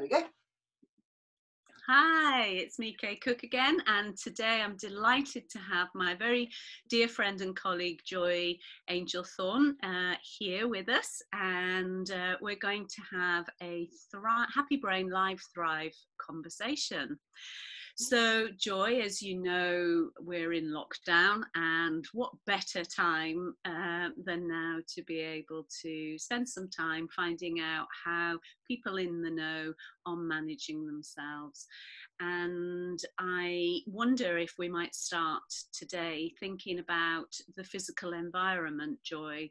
we go. Hi, it's me, Kay Cook again, and today I'm delighted to have my very dear friend and colleague Joy Angelthorne here with us, and we're going to have a Happy Brain Live Thrive conversation. So Joy, as you know, we're in lockdown, and what better time than now to be able to spend some time finding out how people in the know are managing themselves. And I wonder if we might start today thinking about the physical environment. Joy,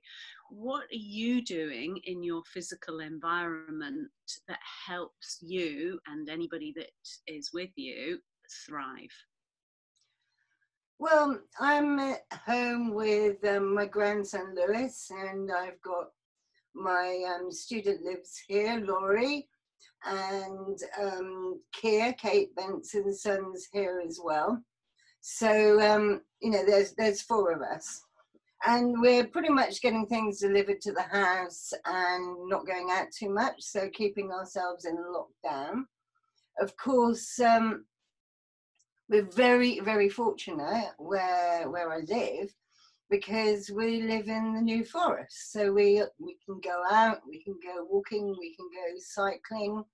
what are you doing in your physical environment that helps you and anybody that is with you thrive? Well, I'm at home with my grandson Lewis, and I've got my student lives here, Laurie, and Kate Benson's son's here as well. So you know, there's four of us, and we're pretty much getting things delivered to the house and not going out too much, so keeping ourselves in lockdown. Of course, we're very, very fortunate where I live, because we live in the New Forest. So we can go out, we can go walking, we can go cycling,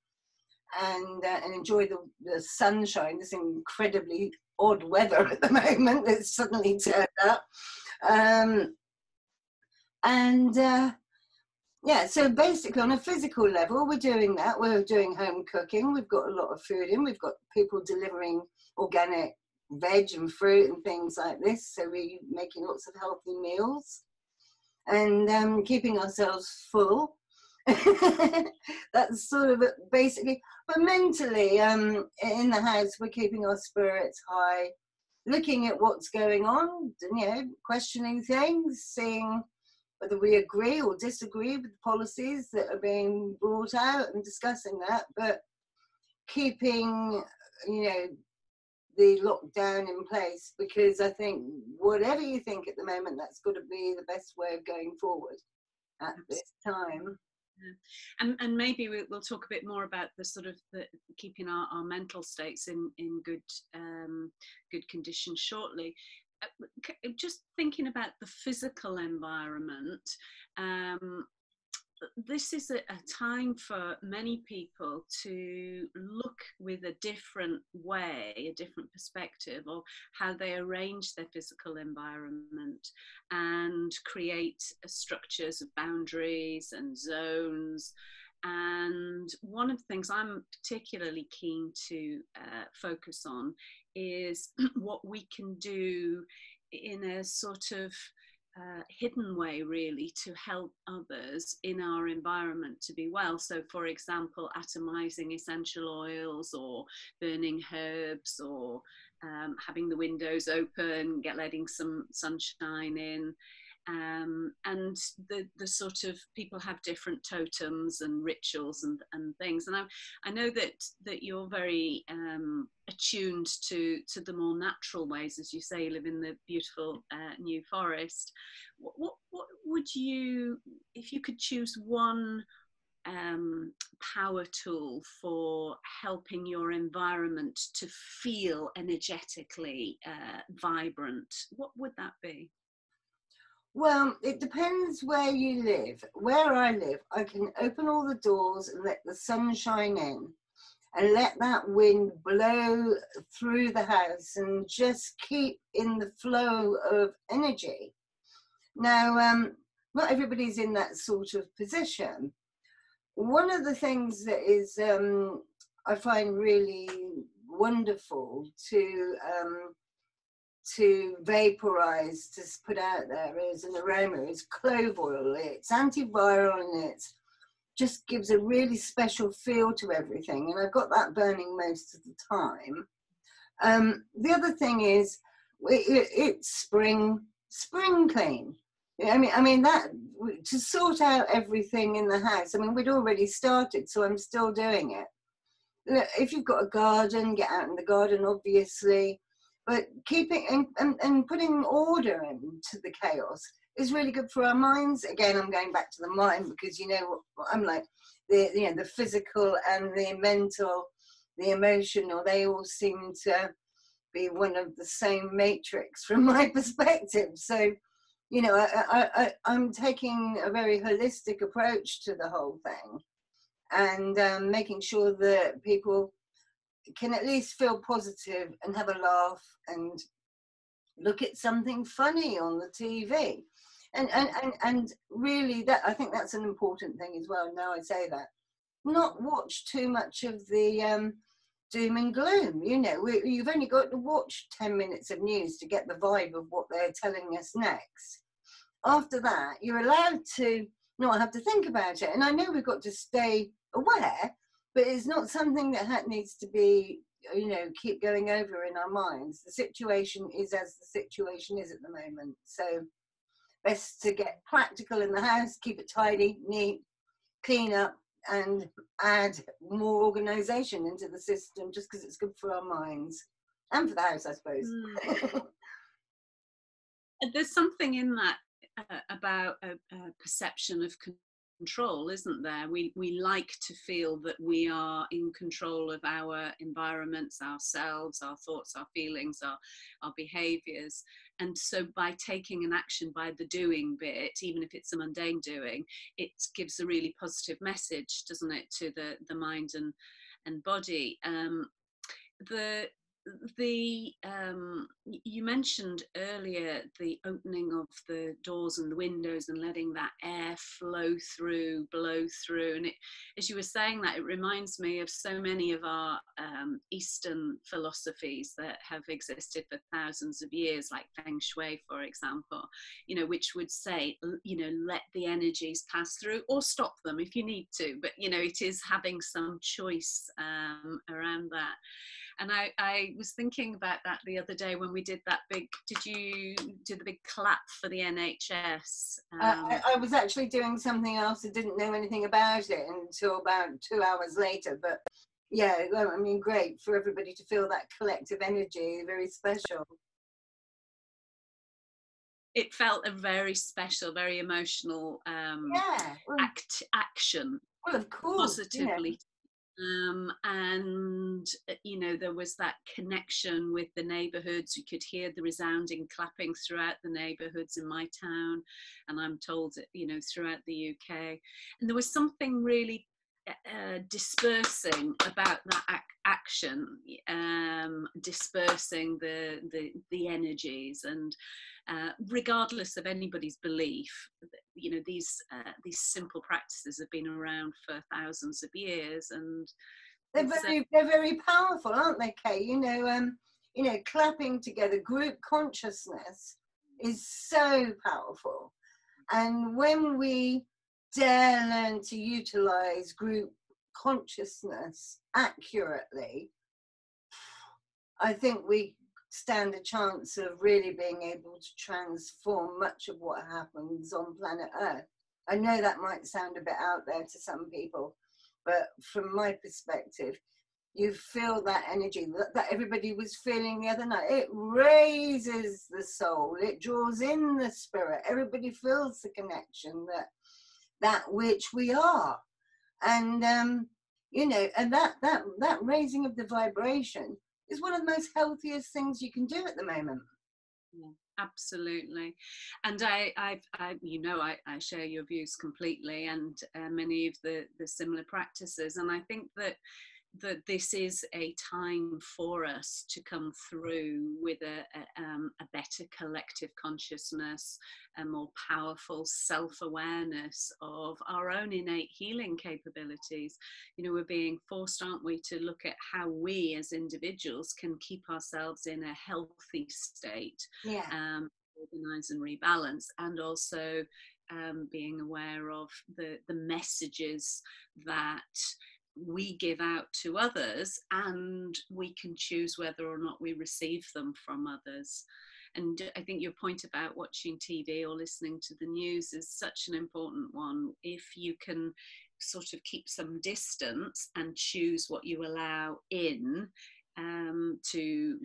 and enjoy the sunshine, this incredibly odd weather at the moment that's suddenly turned up. Yeah, so basically on a physical level, we're doing that. We're doing home cooking. We've got a lot of food in. We've got people delivering organic veg and fruit and things like this. So we're making lots of healthy meals and keeping ourselves full. That's sort of it, basically. But mentally, in the house, we're keeping our spirits high, looking at what's going on, you know, questioning things, seeing whether we agree or disagree with the policies that are being brought out and discussing that, but keeping, you know, the lockdown in place, because I think whatever you think at the moment, that's got to be the best way of going forward at this time. And maybe we'll talk a bit more about the sort of keeping our mental states in good condition shortly. Just thinking about the physical environment, this is a time for many people to look with a different way, a different perspective of how they arrange their physical environment and create structures of boundaries and zones. And one of the things I'm particularly keen to focus on is what we can do in a sort of hidden way, really, to help others in our environment to be well. So, for example, atomizing essential oils, or burning herbs, or having the windows open, letting some sunshine in. And the sort of people have different totems and rituals and things, and I know that you're very attuned to the more natural ways, as you say, you live in the beautiful New Forest. What would you, if you could choose one power tool for helping your environment to feel energetically vibrant, what would that be? Well, it depends where you live. Where I live, I can open all the doors and let the sun shine in and let that wind blow through the house and just keep in the flow of energy. Now, not everybody's in that sort of position. One of the things that is I find really wonderful to vaporize, to put out there as an aroma, is clove oil. It's antiviral and it just gives a really special feel to everything, and I've got that burning most of the time. The other thing is it's spring clean. I mean that, to sort out everything in the house. I mean, we'd already started, so I'm still doing it. Look, if you've got a garden, get out in the garden, obviously. But keeping and putting order into the chaos, is really good for our minds. Again, I'm going back to the mind because you know I'm like the physical and the mental, the emotional. They all seem to be one of the same matrix from my perspective. So, you know, I'm taking a very holistic approach to the whole thing, and making sure that people can at least feel positive and have a laugh and look at something funny on the TV. And really, that I think that's an important thing as well. Now I say that, not watch too much of the doom and gloom. You know, you've only got to watch 10 minutes of news to get the vibe of what they're telling us next. After that, you're allowed to not have to think about it. And I know we've got to stay aware, but it's not something that needs to be, you know, keep going over in our minds. The situation is as the situation is at the moment. So best to get practical in the house, keep it tidy, neat, clean up, and add more organisation into the system just because it's good for our minds and for the house, I suppose. There's something in that about a perception of control, isn't there? We like to feel that we are in control of our environments, ourselves, our thoughts, our feelings, our behaviours. And so by taking an action, by the doing bit, even if it's a mundane doing, it gives a really positive message, doesn't it, to the mind and body. You mentioned earlier the opening of the doors and the windows and letting that air blow through, and it, as you were saying that, it reminds me of so many of our Eastern philosophies that have existed for thousands of years, like Feng Shui, for example, you know, which would say, you know, let the energies pass through or stop them if you need to, but you know, it is having some choice around that. And I was thinking about that the other day when we did that big, did you do the big clap for the NHS? I was actually doing something else. I didn't know anything about it until about 2 hours later. But yeah, I mean, great for everybody to feel that collective energy, very special. It felt a very special, very emotional action. Well, of course. Positively. And you know, there was that connection with the neighbourhoods. You could hear the resounding clapping throughout the neighbourhoods in my town, and I'm told that, you know, throughout the UK. And there was something really dispersing about that action, dispersing the energies, and regardless of anybody's belief, you know, these simple practices have been around for thousands of years, and they're very powerful, aren't they, Kay? You know, clapping together, group consciousness is so powerful, and when we dare learn to utilize group consciousness accurately, I think we stand a chance of really being able to transform much of what happens on planet Earth. I know that might sound a bit out there to some people, but from my perspective, you feel that energy that everybody was feeling the other night. It raises the soul, it draws in the spirit. Everybody feels the connection that which we are. And you know, and that raising of the vibration is one of the most healthiest things you can do at the moment. Yeah, absolutely. And I you know, I share your views completely, and many of the similar practices. And I think that this is a time for us to come through with a better collective consciousness, a more powerful self-awareness of our own innate healing capabilities. You know, we're being forced, aren't we, to look at how we as individuals can keep ourselves in a healthy state, organize and rebalance, and also being aware of the messages that we give out to others, and we can choose whether or not we receive them from others. And I think your point about watching TV or listening to the news is such an important one. If you can sort of keep some distance and choose what you allow in, to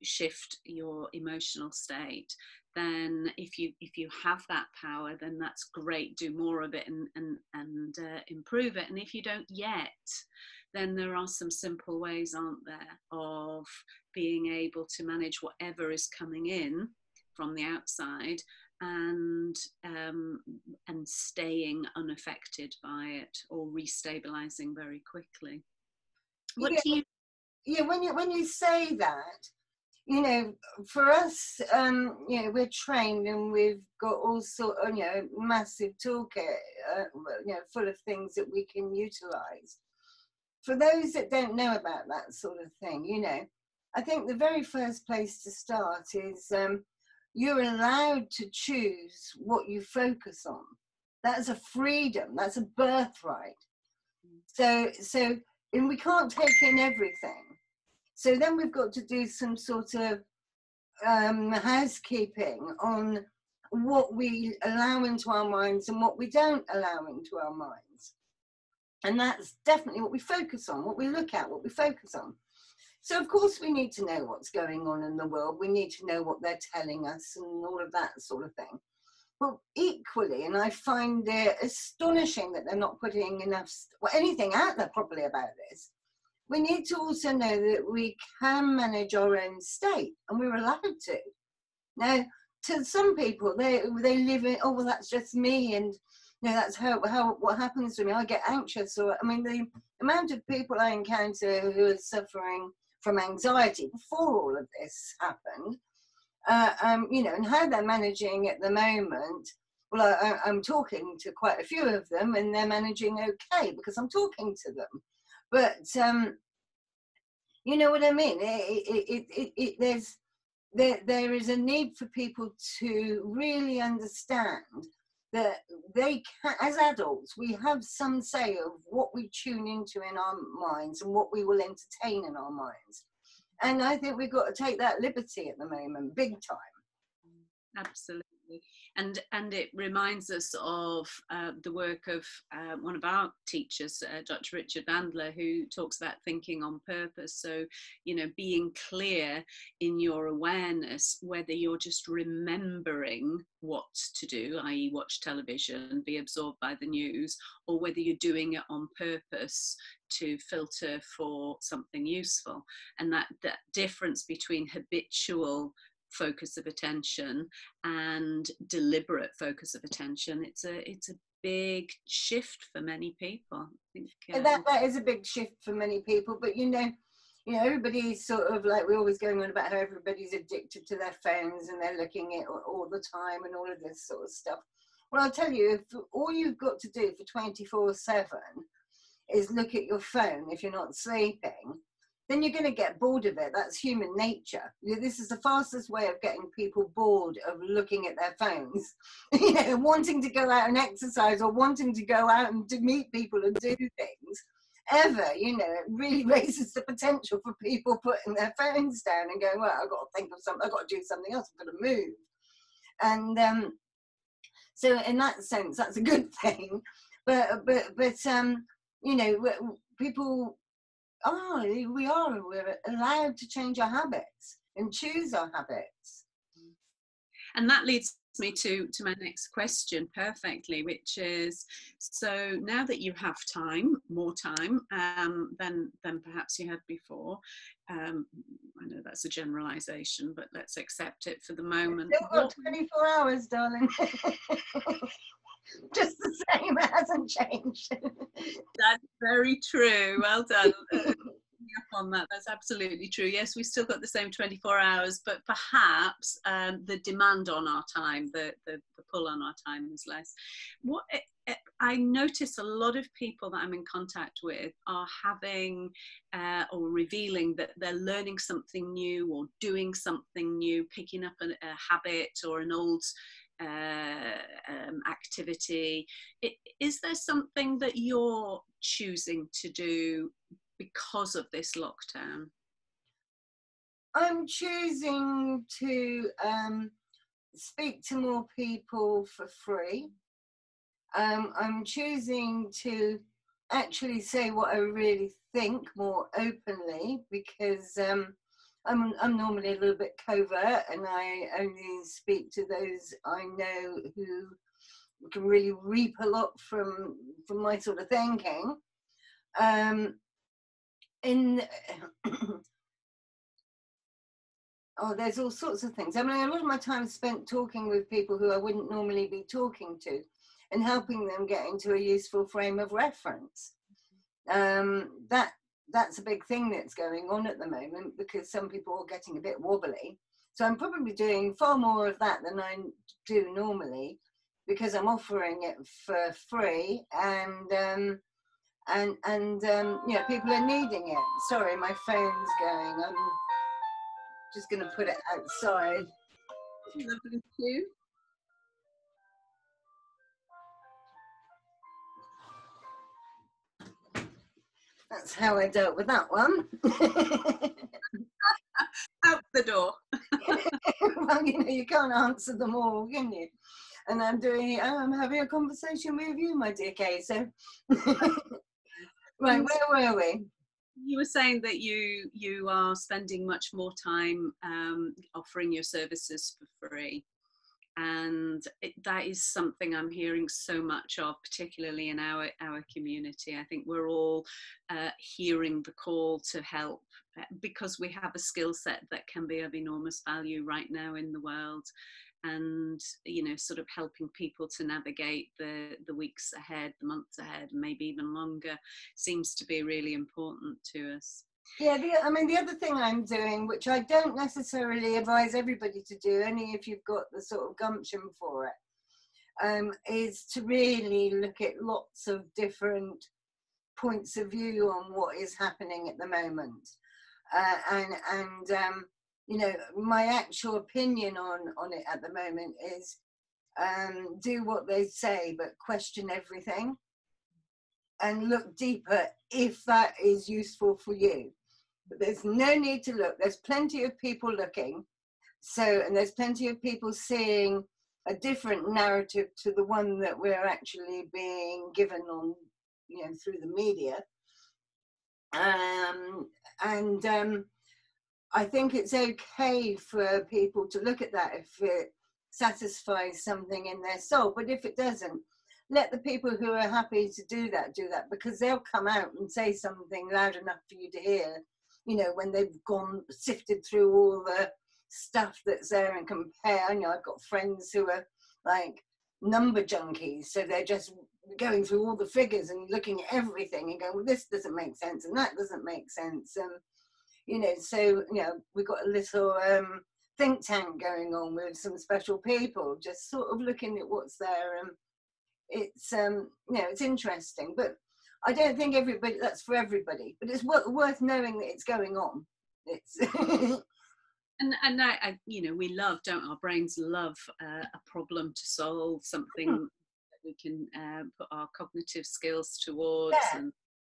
shift your emotional state, then if you have that power, then that's great. Do more of it and improve it. And if you don't yet, then there are some simple ways, aren't there, of being able to manage whatever is coming in from the outside, and staying unaffected by it, or restabilizing very quickly. What yeah, do you? yeah, when you say that, you know, for us, you know, we're trained and we've got all sort of, you know, massive toolkit, you know, full of things that we can utilize. For those that don't know about that sort of thing, you know, I think the very first place to start is you're allowed to choose what you focus on. That's a freedom. That's a birthright. So, and we can't take in everything. So then we've got to do some sort of housekeeping on what we allow into our minds and what we don't allow into our minds. And that's definitely what we focus on, what we look at, what we focus on. So of course we need to know what's going on in the world. We need to know what they're telling us and all of that sort of thing. But equally, and I find it astonishing that they're not putting enough, anything out there properly about this, we need to also know that we can manage our own state, and we're allowed to. Now, to some people, they live in, oh, well, that's just me, and you know, that's how what happens to me. I get anxious, or I mean, the amount of people I encounter who are suffering from anxiety before all of this happened, you know, and how they're managing at the moment. Well, I'm talking to quite a few of them, and they're managing okay because I'm talking to them. But you know what I mean? There is a need for people to really understand that they can, as adults, we have some say of what we tune into in our minds and what we will entertain in our minds. And I think we've got to take that liberty at the moment, big time. Absolutely. And it reminds us of the work of one of our teachers, Dr. Richard Bandler, who talks about thinking on purpose. So, you know, being clear in your awareness, whether you're just remembering what to do, i.e. watch television, be absorbed by the news, or whether you're doing it on purpose to filter for something useful. And that difference between habitual focus of attention and deliberate focus of attention, it's a big shift for many people. I think that is a big shift for many people, but you know everybody's sort of like, we're always going on about how everybody's addicted to their phones and they're looking at it all the time and all of this sort of stuff. Well, I'll tell you, if all you've got to do for 24/7 is look at your phone if you're not sleeping, then you're going to get bored of it. That's human nature. This is the fastest way of getting people bored of looking at their phones. You know, wanting to go out and exercise or wanting to go out and to meet people and do things ever. You know, it really raises the potential for people putting their phones down and going, well, I've got to think of something. I've got to do something else. I've got to move. And so in that sense, that's a good thing. But you know, people. We're allowed to change our habits and choose our habits. And that leads me to my next question perfectly, which is, so now that you have time, more time than perhaps you had before, I know that's a generalization, but let's accept it for the moment. Still got 24 hours, darling. Just the same, it hasn't changed. That's very true. Well done. On that, that's absolutely true. Yes, we've still got the same 24 hours, but perhaps the demand on our time, the pull on our time is less. What I notice a lot of people that I'm in contact with are having or revealing that they're learning something new or doing something new, picking up a habit or an old activity. Is there something that you're choosing to do because of this lockdown? I'm choosing to speak to more people for free. I'm choosing to actually say what I really think more openly, because I'm normally a little bit covert, and I only speak to those I know who can really reap a lot from my sort of thinking. In there's all sorts of things. I mean, a lot of my time spent talking with people who I wouldn't normally be talking to, and helping them get into a useful frame of reference. That's a big thing that's going on at the moment, because some people are getting a bit wobbly. So I'm probably doing far more of that than I do normally, because I'm offering it for free, and people are needing it. Sorry, my phone's going. I'm just going to put it outside. Lovely too. That's how I dealt with that one. Out the door. Well, you can't answer them all, can you? And I'm having a conversation with you, my dear Kay. So, right, where were we? You were saying that you are spending much more time offering your services for free. And that is something I'm hearing so much of, particularly in our community. I think we're all hearing the call to help, because we have a skill set that can be of enormous value right now in the world. And, sort of helping people to navigate the weeks ahead, the months ahead, maybe even longer, seems to be really important to us. Yeah, the other thing I'm doing, which I don't necessarily advise everybody to do, only if you've got the sort of gumption for it, is to really look at lots of different points of view on what is happening at the moment. My actual opinion on it at the moment is do what they say, but question everything. And look deeper if that is useful for you. But there's no need to look. There's plenty of people looking. And there's plenty of people seeing a different narrative to the one that we're actually being given on, through the media. I think it's okay for people to look at that if it satisfies something in their soul. But if it doesn't, let the people who are happy to do that, because they'll come out and say something loud enough for you to hear, when they've sifted through all the stuff that's there and compare. I've got friends who are like number junkies, so they're just going through all the figures and looking at everything and going, well, this doesn't make sense and that doesn't make sense. We've got a little think tank going on with some special people, just sort of looking at what's there. It's it's interesting, but I don't think that's for everybody, but it's worth knowing that it's going on. It's and I we love, don't our brains love a problem to solve, something that we can put our cognitive skills towards. Yeah. And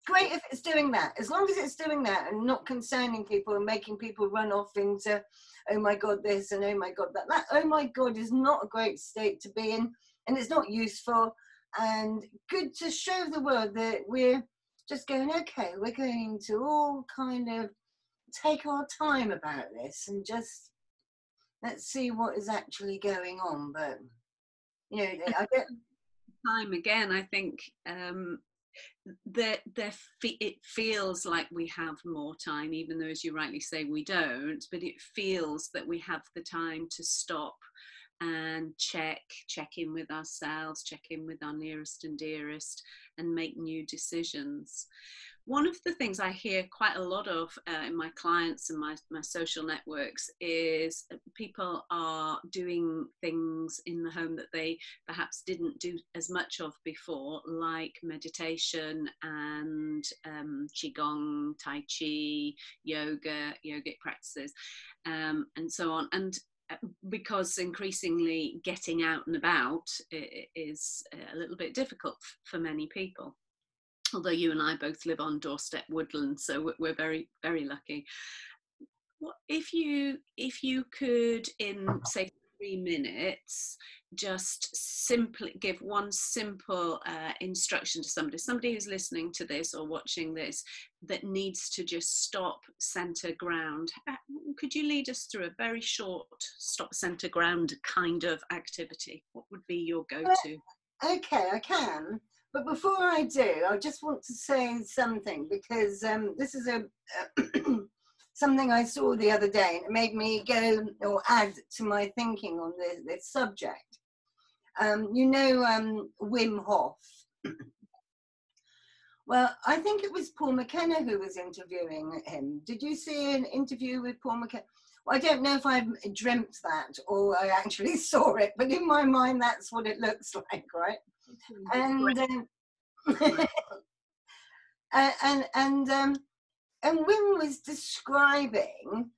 great if it's doing that, as long as it's doing that and not concerning people and making people run off into, oh my god this and oh my god that oh my god is not a great state to be in, and it's not useful. And good to show the world that we're just going, okay, we're going to all kind of take our time about this and just let's see what is actually going on. But I get time again, I think it feels like we have more time, even though, as you rightly say, we don't, but it feels that we have the time to stop and check in with ourselves, check in with our nearest and dearest, and make new decisions. One of the things I hear quite a lot of in my clients and my social networks is people are doing things in the home that they perhaps didn't do as much of before, like meditation and qigong, tai chi, yogic practices, and so on. And because increasingly getting out and about is a little bit difficult for many people. Although you and I both live on doorstep woodland, so we're very, very lucky. If you could, in say 3 minutes, just simply give one simple instruction to somebody who's listening to this or watching this that needs to just stop, center, ground, could you lead us through a very short stop centre ground kind of activity? What would be your go-to? Okay, I can. But before I do, I just want to say something, because this is a something I saw the other day, and it made me go or add to my thinking on this subject. You know, Wim Hof. Well, I think it was Paul McKenna who was interviewing him. Did you see an interview with Paul McKenna? Well, I don't know if I dreamt that or I actually saw it, but in my mind, that's what it looks like, right? And and Wim was describing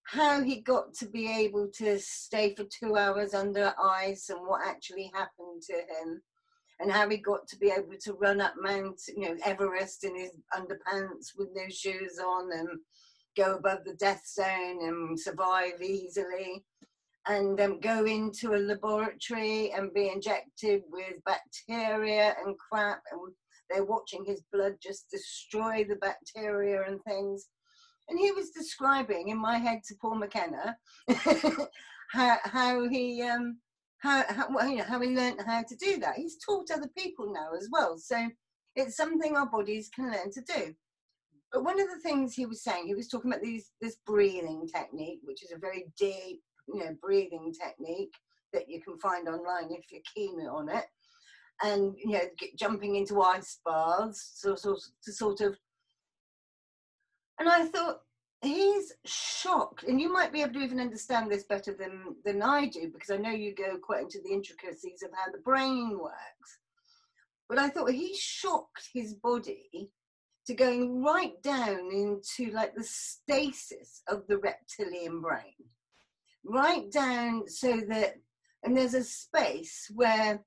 how he got to be able to stay for 2 hours under ice and what actually happened to him, and how he got to be able to run up Mount, Everest in his underpants with no shoes on and go above the death zone and survive easily, and go into a laboratory and be injected with bacteria and crap, and they're watching his blood just destroy the bacteria and things. And he was describing in my head to Paul McKenna how he learned how to do that. He's taught other people now as well, so it's something our bodies can learn to do. But one of the things he was saying, he was talking about this breathing technique, which is a very deep, breathing technique that you can find online if you're keen on it, and jumping into ice baths, to sort of. And I thought, he's shocked, and you might be able to even understand this better than I do, because I know you go quite into the intricacies of how the brain works. But I thought he shocked his body to going right down into like the stasis of the reptilian brain, right down, so that, and there's a space where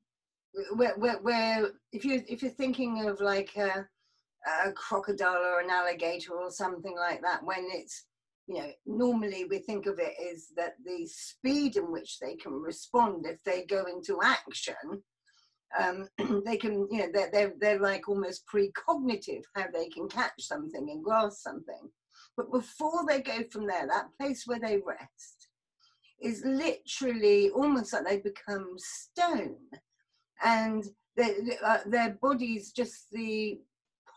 if you're thinking of like a crocodile or an alligator or something like that, when it's, normally we think of it as that the speed in which they can respond if they go into action, they can, they're like almost precognitive, how they can catch something and grasp something. But before they go from there, that place where they rest is literally almost like they become stone, and their bodies, just the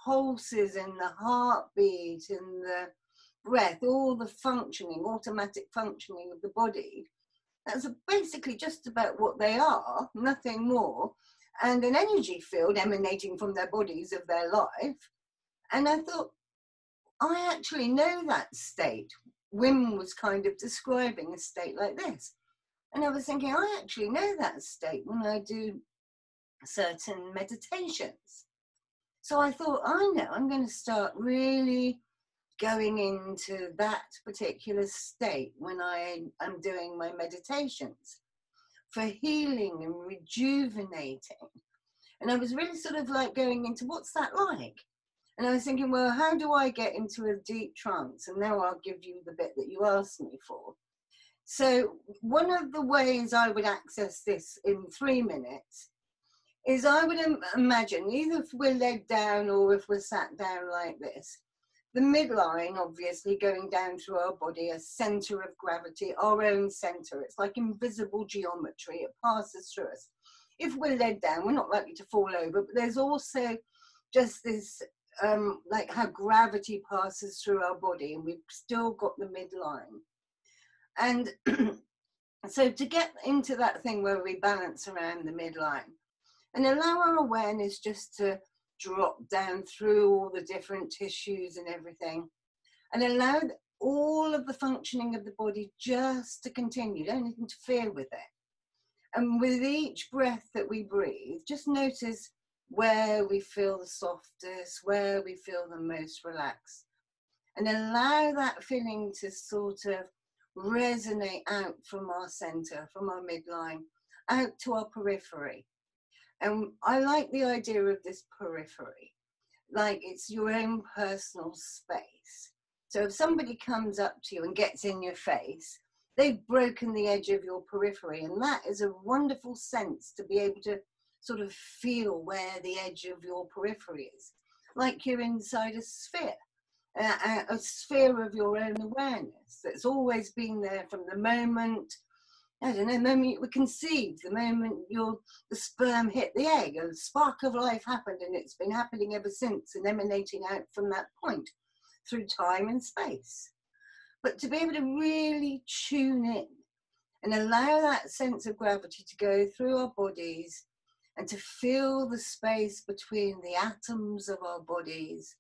pulses and the heartbeat and the breath, all the functioning, automatic functioning of the body, that's basically just about what they are, nothing more, and an energy field emanating from their bodies of their life. And I thought, I actually know that state. Wim was kind of describing a state like this, and I was thinking, I actually know that state when I do certain meditations. So I thought, I know, I'm going to start really going into that particular state when I am doing my meditations, for healing and rejuvenating. And I was really sort of like going into, what's that like? And I was thinking, well, how do I get into a deep trance? And now I'll give you the bit that you asked me for. So one of the ways I would access this in 3 minutes is, I would imagine, either if we're led down or if we're sat down like this, the midline, obviously, going down through our body, a center of gravity, our own center. It's like invisible geometry. It passes through us. If we're led down, we're not likely to fall over, but there's also just this, like how gravity passes through our body, and we've still got the midline. And so to get into that thing where we balance around the midline, and allow our awareness just to drop down through all the different tissues and everything, and allow all of the functioning of the body just to continue, don't interfere with it. And with each breath that we breathe, just notice where we feel the softest, where we feel the most relaxed, and allow that feeling to sort of resonate out from our center, from our midline, out to our periphery. And I like the idea of this periphery, like it's your own personal space. So if somebody comes up to you and gets in your face, they've broken the edge of your periphery. And that is a wonderful sense, to be able to sort of feel where the edge of your periphery is, like you're inside a sphere. a sphere of your own awareness that's always been there from the moment, I don't know, the moment you were conceived, the moment the sperm hit the egg, a spark of life happened, and it's been happening ever since and emanating out from that point through time and space. But to be able to really tune in and allow that sense of gravity to go through our bodies and to feel the space between the atoms of our bodies,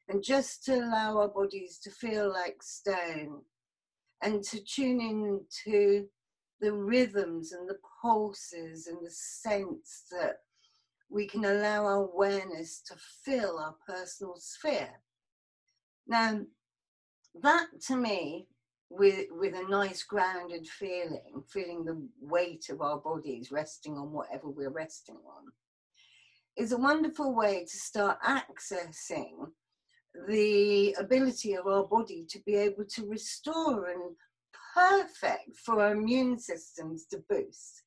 and just to allow our bodies to feel like stone, and to tune in to the rhythms and the pulses and the sense that we can allow our awareness to fill our personal sphere. Now, that to me, with a nice grounded feeling the weight of our bodies resting on whatever we're resting on, is a wonderful way to start accessing the ability of our body to be able to restore, and perfect for our immune systems to boost,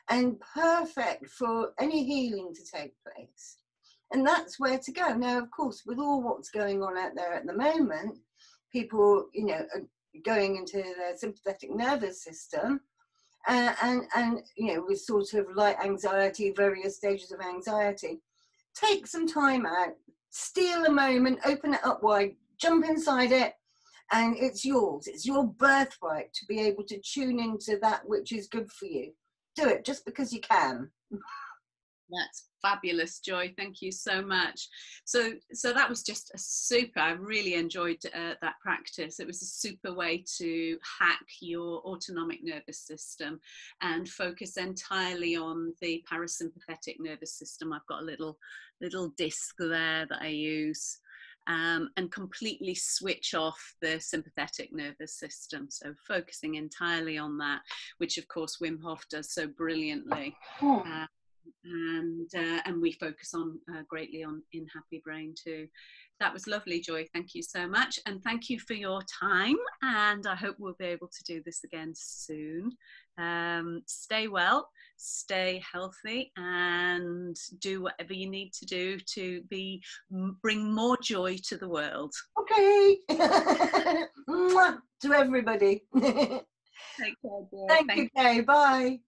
and perfect for any healing to take place. And that's where to go. Now, of course, with all what's going on out there at the moment, people, are going into their sympathetic nervous system, and with sort of light anxiety, various stages of anxiety. Take some time out, steal a moment, open it up wide, jump inside it, and it's yours. It's your birthright to be able to tune into that which is good for you. Do it just because you can. That's fabulous, Joy. Thank you so much. So that was just a super, I really enjoyed that practice. It was a super way to hack your autonomic nervous system and focus entirely on the parasympathetic nervous system. I've got a little disc there that I use, and completely switch off the sympathetic nervous system. So focusing entirely on that, which of course Wim Hof does so brilliantly. And we focus on greatly on in Happy Brain too. That was lovely, Joy. Thank you so much, and thank you for your time, and I hope we'll be able to do this again soon. Stay well, stay healthy, and do whatever you need to do to bring more joy to the world. Okay. To everybody. Take care, Joy. Thank you, Kay. Bye.